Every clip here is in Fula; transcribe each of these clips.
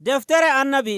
Deftere annabi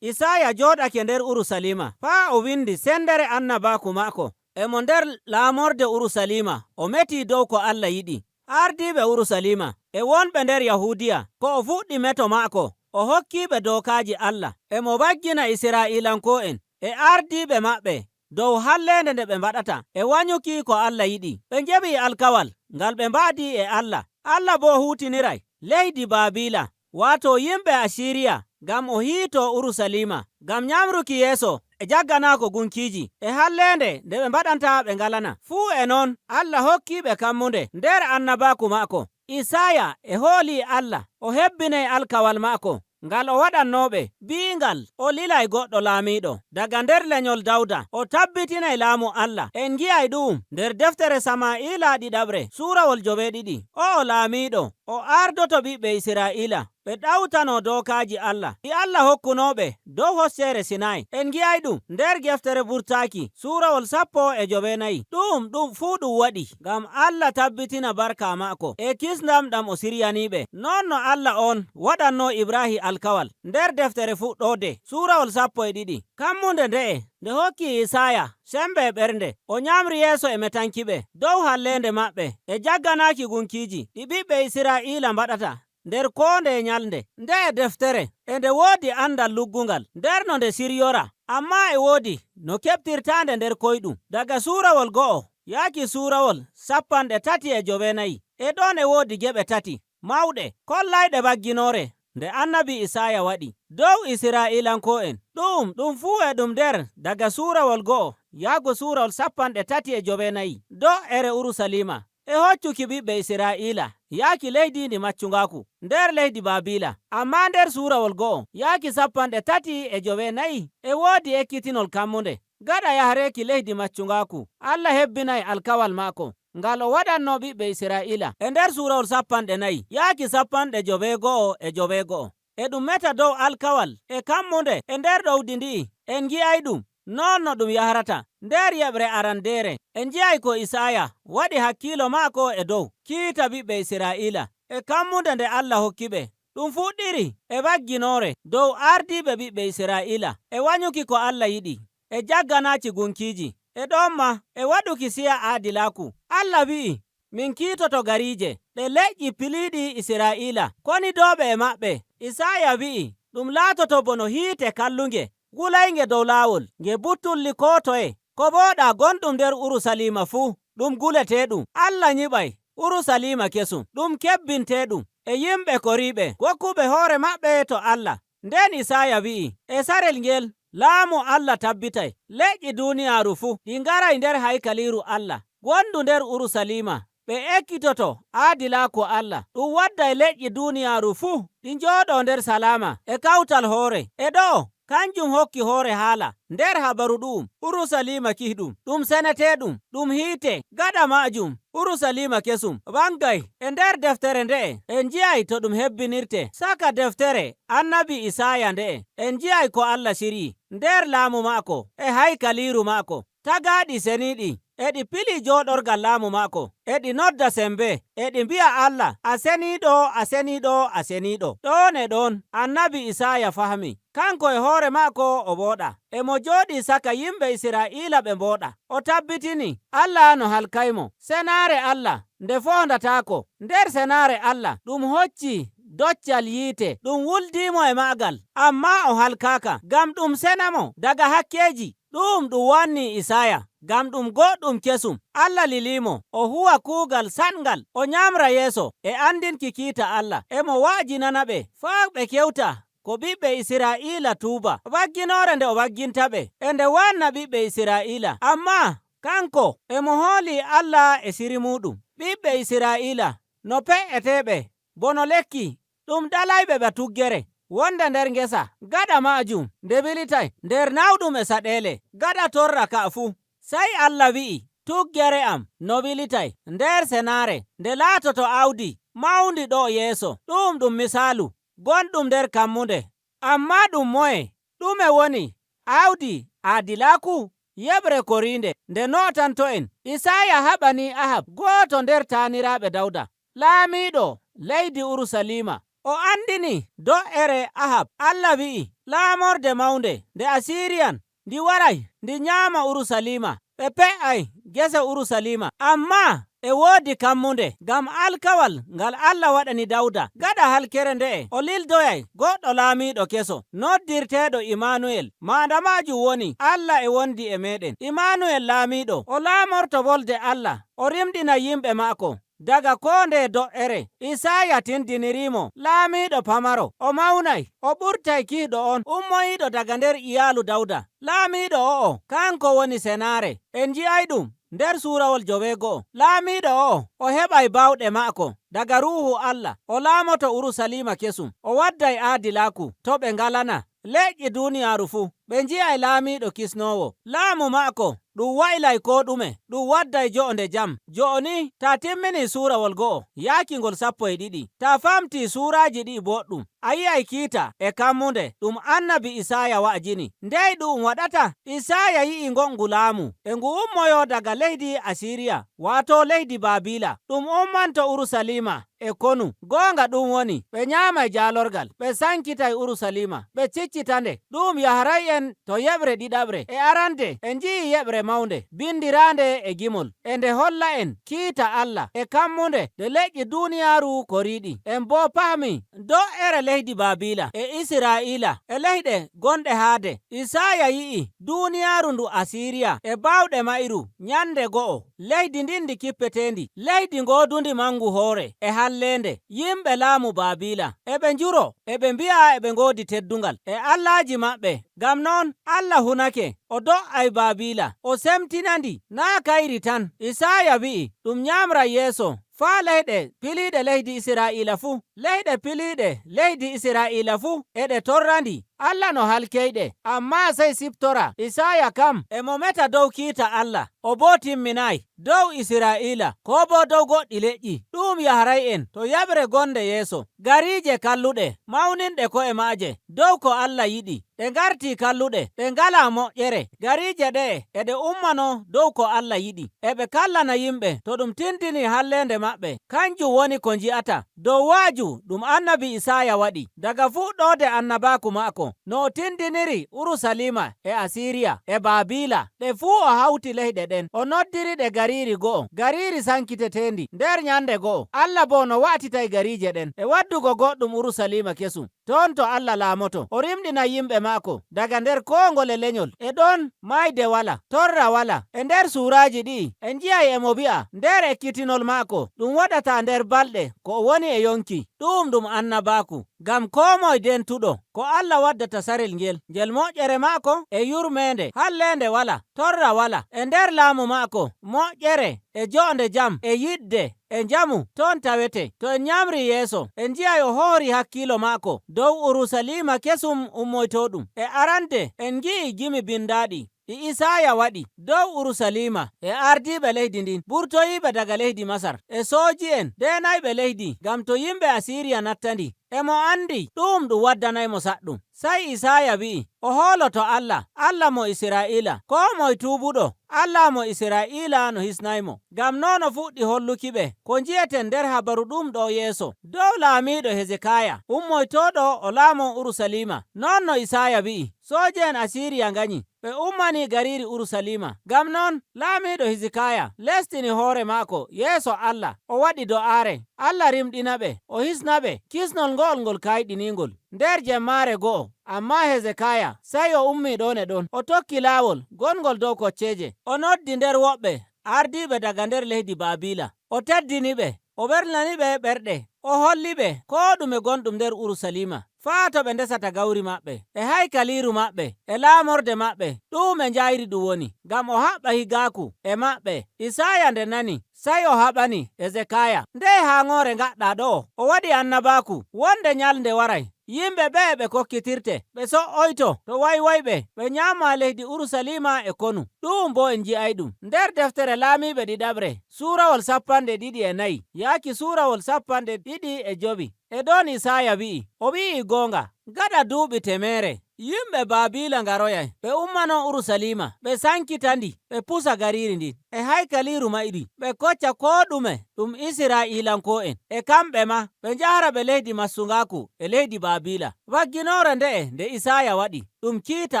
Ishaaya jooɗake nder Urusalima, faa o windi sendere annabaaku maako. Emo nder laamorde Urusalima, o meti dow ko Allah yiɗi. Ardiiɓe Urusalima e wonɓe nder Yahudiya, ko o fuɗɗi meto maako, o hokkiiɓe dokaaji Allah. Emo waggina Israa'iilanko'en e ardiiɓe maɓɓe dow hallende nde ɓe mbaɗata e wanyuki ko Allah yiɗi. Ɓe ngeɓi alkawal ngal ɓe mbaadi e Allah. Allah bo hutiniray leydi Babila, wato yimɓe Asiriya, ngam o hiito Urusalima, ngam nyamruki yeeso e jagganaako gunkiiji e hallende nde ɓe mbaɗanta ɓe ngalana. Fuu e non Allah hokkiiɓe kammunde nder annabaaku maako Ishaaya e hooli Allah o hebbinay alkawal maako ngal o waɗannoɓe bi'ingal o lilay goɗɗo laamiiɗo daga nder lenyol Dawda, o tabbitinay laamu Allah. En ngi'ay ɗum nder deftere Sama'ila ɗiɗaɓre suurawol 2. O laamiiɗo o ardoto ɓiɓɓe Israa'ila ɓe ɗawtano dokaaji Allah ɗi Allah hokkunoɓe dow hocceere Sinai. En ngi'ay ɗum nder deftere Burtaaki suurawol 14. Ɗum fuu ɗum waɗi ngam Allah tabbitina barka maako e kisndam ɗam o siryaniɓe, non no Allah on waɗanno Ibrahim alkawal nder deftere Fuɗɗode suurawol 12. Kammunde nde'e nde hokki Ishaaya sembe ɓernde, o nyamri yeeso e metankiɓe dow hallende maɓɓe e jagganaaki gunkiiji ɗi ɓiɓɓe Israa'ila mbaɗata nder ko nde nyalnde. Nde deftere e nde woodi andal luggungal nder no nde siryora, amma e woodi no keɓtirtaande nder koyɗum. Daga suurawol 1 yaaki suurawol 34. E ɗon e woodi geɓe tati mawɗe kollayɗe bagginoore nde annabi Ishaaya waɗi dow Israa'iilanko'en. Ɗum fuu e ɗum nder daga suurawol 1 yaago suurawol 34. Do ere Urusalima e hoccuki ɓiɓɓe Israa'ila yaaki leydi ndi maccungaaku nder leydi Babila. Amma nder suurawol 1 yaaki 34 e woodi ekkitinol kammunde gaɗa yahreki leydi maccungaaku. Allah hebbinay alkawal maako ngal o waɗanno ɓiɓɓe Israa'ila e nder suurawol 40 yaaki 41. E ɗum meta dow alkawal e kammunde e nder ɗowdi ndi'i. En ngi'ay ɗum non no ɗum yahrata nder yeɓre arandere. En ngi'ay ko Ishaaya waɗi hakkiilo maako e dow kiita ɓiɓɓe Israa'ila e kammunde nde Allah hokkiɓe. Ɗum fuɗɗiri e bagginoore dow ardiiɓe ɓiɓɓe Israa'ila e wanyuki ko Allah yiɗi e jagganaaki gunkiiji, e ɗon ma e waɗuki siya aadilaaku. Allah wi'i, min kiitoto gariije ɗe leƴƴi piliiɗi Israa'ila konidoɓe e maɓɓe. Ishaaya wi'i, ɗum laatoto bono hiite kallunge gulaynge dow laawol nge buttulli ko toye. Ko booɗa gonɗum nder Urusalima fuu ɗum guleteeɗum. Allah nyiɓay Urusalima kesum, ɗum kebbinteeɗum e yimɓe koriiɓe gokkuɓe hoore maɓɓe to Allah. Nden Ishaaya wi'i, e sarel ngel laamu Allah tabbitay leƴƴi duuniyaaru fuu ɗi ngaray nder haykaliiru Allah wondu nder Urusalima. Ɓe ekkitoto aadilaaku Allah. Ɗum wadday leƴƴi duuniyaaru fuu ɗi njooɗo nder salama e kawtal hoore. E ɗo kanjum hokki hoore haala nder habaru ɗum Urusalima kiɗum, ɗum seneteeɗum, ɗum hiite gaɗa maajum Urusalima kesum wangay. E nder deftere nde'e en nji'ay to ɗum hebbinirte saka deftere annabi Ishaaya nde'e. En nji'ay ko Allah siryi nder laamu maako e haykaliiru maako. Tagaaɗi seniiɗi e ɗi pili jooɗorgal laamu maako e ɗi nodda sembe e ɗi mbi'a Allah, a seniiɗo, a seniiɗo, a seniiɗo. Ɗon e ɗon annabi Ishaaya fahmi kanko e hoore maako o booɗa, e mo jooɗi saka yimɓe Israa'ila ɓe mbooɗa. O tabbitini Allah no halkaymo. Senaare Allah nde foondataako. Nder senaare Allah ɗum hocci doccal yiite ɗum wuldiimo e maagal, amma o halkaaka ngam ɗum senamo daga hakkeeji. Ɗum wanni Ishaaya ngam ɗum goɗɗum kesum. Allah lilimo o huwa kuugal sangal, o nyamra yeeso e andinki kiita Allah, e mo wa'jinana ɓe faa ɓe kewta ko ɓiɓɓe Israa'ila tuuba wagginoore nde o waggintaɓe e nde wanna ɓiɓɓe Israa'ila. Amma kanko e mo hooli Allah e siri muɗum. Ɓiɓɓe Israa'ila no pe'eteɓe bono lekki ɗum ɗalayɓe ba tuggere wonda nder ngesa. Gaɗa maajum nde bilitay nder nawɗum e saɗeele gaɗa torra ka fuu. Sai Allah wi'i, tuggere am no bilitay nder senaare nde laatoto awdi mawndi ɗo yeeso. Ɗum misaalu gonɗum nder kammunde. Amma ɗum moye? Ɗume woni awdi aadilaaku? Yeɓre koriinde nde notanto en Ishaaya haɓani Ahab, gooto nder taaniraaɓe Dawda, laamiiɗo leydi Urusalima, o andini do'ere Ahab. Allah wi'i laamorde mawnde nde Asiriyan ndi waray ndi nyaama Urusalima. Ɓe pe'ay gese Urusalima, amma e woodi kammunde ngam alkawal ngal Allah waɗani Dawda. Gaɗa halkere nde'e o lildoyay goɗɗo laamiiɗo keso noddirteeɗo Imanuel, maana maajum woni Allah e wondi e meɗen. Imanuel laamiiɗo o laamorto wolde Allah, o rimɗina yimɓe maako daga ko nde do'ere. Ishaaya tindinirimo laamiiɗo pamaro, o mawnay, o ɓurtay kiiɗo on ummoyiɗo daga nder iyaalu Dawda. Laamiiɗo o'o kanko woni senaare. En nji'ay ɗum nder suurawol 9. Laamiiɗo o'o o heɓay bawɗe maako daga Ruuhu Allah. O laamoto Urusalima kesum, o wadday aadilaaku to ɓe ngalana leƴƴi duuniyaaru fuu. Ɓe nji'ay laamiiɗo kisnoowo. Laamu maako ɗum waylay ko ɗume, ɗum wadday jo'onde jam. Jooni ta timmini suurawol 1 yaakingol 12, ta famti suuraaji ɗi boɗɗum, a yi'ay kiita e kammunde ɗum annabi Ishaaya wa'ajini. Ndey ɗum waɗata, Ishaaya yi'i ngongu laamu e ngu ummoyo daga leydi Asiriya, waato leydi Babila, ɗum ummanto Urusalima e konu. Goonga ɗum woni ɓe nyaamay jaalorgal, ɓe sankitay Urusalima, ɓe ciccitande. Ɗum yaharay en to yeɓre ɗiɗaɓre. E arande en nji'i yeɓre mawnde bindiraande e gimol, e nde holla en kiita Allah e kammunde nde leƴƴi duuniyaaru koriiɗi. En bo paami do'ere leydi Babila e Israa'ila e leyɗe gonɗe haade. Ishaaya yi'i duuniyaaru ndu Asiriya e bawɗe ma'iru nyande go'o. Leydi ndin ndi kippetendi, leydi ngodundi mangu hoore e hallende. Yimɓe laamu Babila eɓe njuro eɓe mbi'a eɓe ngoodi teddungal e allaaji maɓɓe. Ngam non Allah hunake o do'ay Babila, o semtinandi naa kayri tan. Ishaaya wi'i ɗum nyamra yeeso faa leyɗe piliiɗe leydi Israa'ila fuu. Leyɗe piliiɗe leydi Israa'ila fuu eɗe torrandi Allah no halkeyɗe, amma sey siftora. Ishaaya kam emo meta dow kiita Allah, o bo timminaay dow Israa'ila ko bo dow goɗɗi leƴƴi. Ɗum yaharay en to yaɓre gonde yeeso. Gariije kalluɗe mawninɗe ko'e maaje dow ko Allah yiɗi, ɗe ngarti kalluɗe, ɗe ngala moƴƴere. Gariije ɗe eɗe ummano dow ko Allah yiɗi, eɓe kallana yimɓe to ɗum tindini hallende maɓɓe. Kanjum woni ko nji'ata dow waaju ɗum annabi Ishaaya waɗi daga fuɗɗode annabaaku maako, no o tindiniri Urusalima e Asiriya e Babila. Ɗe fuu o hawti leyɗe ɗen, o noddiri ɗe gariiri go'o, gariiri sankitetendi nder nyande go'o. Allah bo no wa'titay gariije ɗen e waddugo goɗɗum Urusalima kesum. Ton to Allah laamoto, o rimɗina yimɓe maako daga nder kongole lenyol. E ɗon mayde wala, torra wala. E nder suuraaji ɗi en nji'ay emo bi'a nder ekkitinol maako ɗum waɗata nder balɗe ko o woni e yonki. Ɗum annabaaku ngam ko moye dentuɗo ko Allah waddata sarel ngel moƴƴere maako e yurmende. Hallende wala, torra wala. E nder laamu maako moƴƴere e jo'onde jam e yidde e njamu ton tawete. To en nyamri yeeso en nji'ay o hoori hakkilo maako dow Urusalima kesum ummoytoɗum. E arande en ngi'i gimi bindaaɗi ɗi Ishaaya waɗi dow Urusalima e ardiiɓe leydi ndin, ɓurtoyiɓe daga leydi Masar e sooji'en denayɓe leydi ngam to yimɓe Asiriya nattandi. Emo andi ɗum waddanaymo saɗɗum. Sai Ishaaya wi'i o hooloto Allah, Allah mo Israa'ila, ko moye tuubuɗo Allah mo Israa'ila no hisnaymo. Ngam non o fuɗɗi hollukiɓe ko nji'eten nder habaru ɗum ɗo yeeso dow laamiiɗo Hezekaya ummoytoɗo o laamo Urusalima. Non no Ishaaya wi'i sooji'en Asiriya nganyi ɓe ummani gariiri Urusalima. Ngam non laamiiɗo Hezekaya lestini hoore maako yeeso Allah, o waɗi do'aare. Allah rimɗinaɓe, o hisnaɓe kisnol ngol kayɗiningol nder jemmaare go'o. Amma Hezekaya sey o ummi ɗon e ɗon, o tokki laawol gongol dow kocceeje. O noddi nder woɓɓe ardiiɓe daga nder leydi Babila, o teddiniɓe, o ɓernaniɓe ɓerɗe, o holliɓe ko ɗume gonɗum nder Urusalima, faa to ɓe ndesata gawri maɓɓe e haykaliiru maɓɓe e laamorde maɓɓe ɗum ɓe njayri ɗum woni, ngam o haɓɓa higaaku e maɓɓe. Ishaaya nde nani sey o haɓani Hezekaya, nde haaŋoore ngaɗɗa ɗo? O waɗi annabaaku wonde nyalnde waray yimɓe ɓe kokkitirte, ɓe so'oyto to waywoyɓe ɓe nyaama leydi Urusalima e konu. Ɗum bo en nji'ay ɗum nder deftere laamiiɓe ɗiɗaɓre suurawol 14 yaaki suurawol 15. E ɗon Ishaaya wi'i, o wi'i goonga gaɗa duuɓi 100 Yimɓe Babila ngaroyay ɓe ummano Urusalima ɓe sankitandi ɓe pusa gariri ndin e haykaliru ma'iɗi ɓe kocca ko ɗume ɗum Isra'ilanko'en e kamɓe ma ɓe njahara ɓe leydi massungaku e leydi Babila. Wagginore nde Ishaaya waɗi ɗum kiita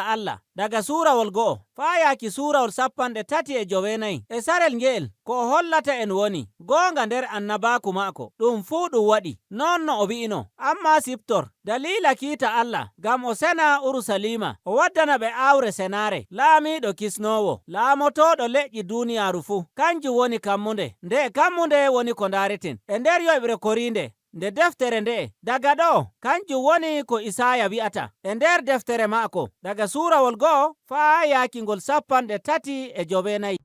Allah daga suurawol 1 faa yaaki suurawol 34 e sarel ngel ko o hollata en woni goonga nder annabaku maako ɗum fuu ɗum waɗi non no o wi'ino. Amma siftor dalila kiita Allah ngam o sena Urusalima o waddana ɓe aawre senare laamiɗo kisnowo laamotoɗo leƴƴi duniyaaru fuu. Kanjum woni kammunde nde kammunde woni ko ndareten e nder yoɓre korinde nde deftere nde daga ɗo kanjum woni ko Ishaaya wi'ata e nder deftere maako daga suurawol 1 faa yaaki ngol 34.